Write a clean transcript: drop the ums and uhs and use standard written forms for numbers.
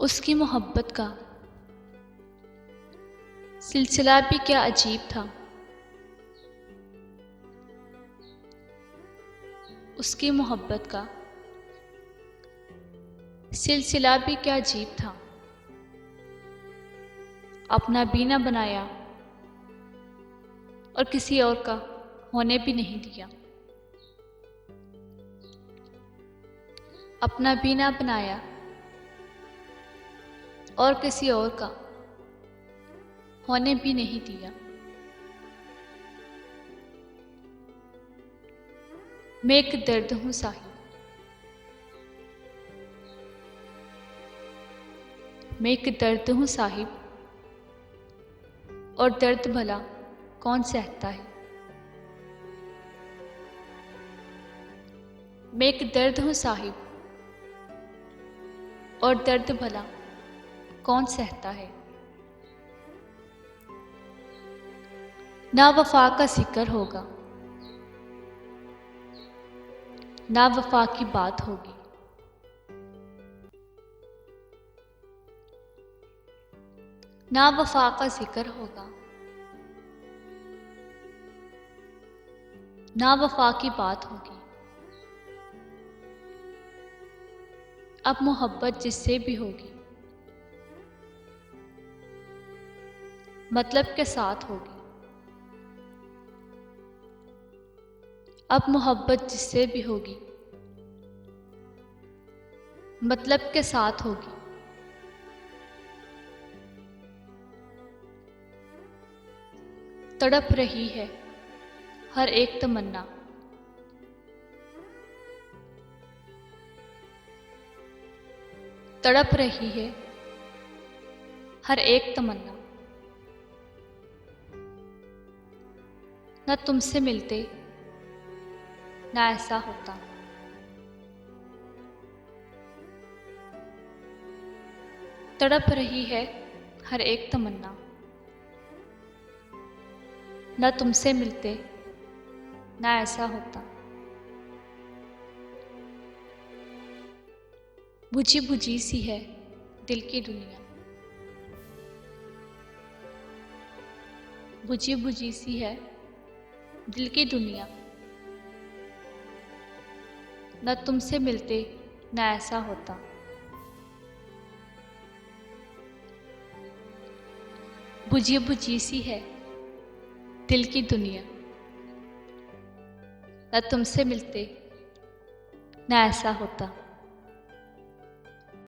उसकी मोहब्बत का सिलसिला भी क्या अजीब था। उसकी मोहब्बत का सिलसिला भी क्या अजीब था। अपना भी ना बनाया और किसी और का होने भी नहीं दिया। अपना भी ना बनाया और किसी और का होने भी नहीं दिया। मैं एक दर्द हूँ साहिब, मैं एक दर्द हूँ साहिब, और दर्द भला कौन सहता है। मैं एक दर्द हूँ साहिब, और दर्द भला कौन सहता है। ना वफा का जिक्र होगा, ना वफा की बात होगी। ना वफा का जिक्र होगा, ना वफा की बात होगी। अब मोहब्बत जिससे भी होगी मतलब के साथ होगी। अब मोहब्बत जिससे भी होगी मतलब के साथ होगी। तड़प रही है हर एक तमन्ना, तड़प रही है हर एक तमन्ना। न तुमसे मिलते ना ऐसा होता। तड़प रही है हर एक तमन्ना, न तुमसे मिलते ना ऐसा होता। बुझी बुझी सी है दिल की दुनिया, बुझी बुझी सी है दिल की दुनिया। न तुमसे मिलते ना ऐसा होता। बुझी बुझी सी है दिल की दुनिया, न तुमसे मिलते ना ऐसा होता।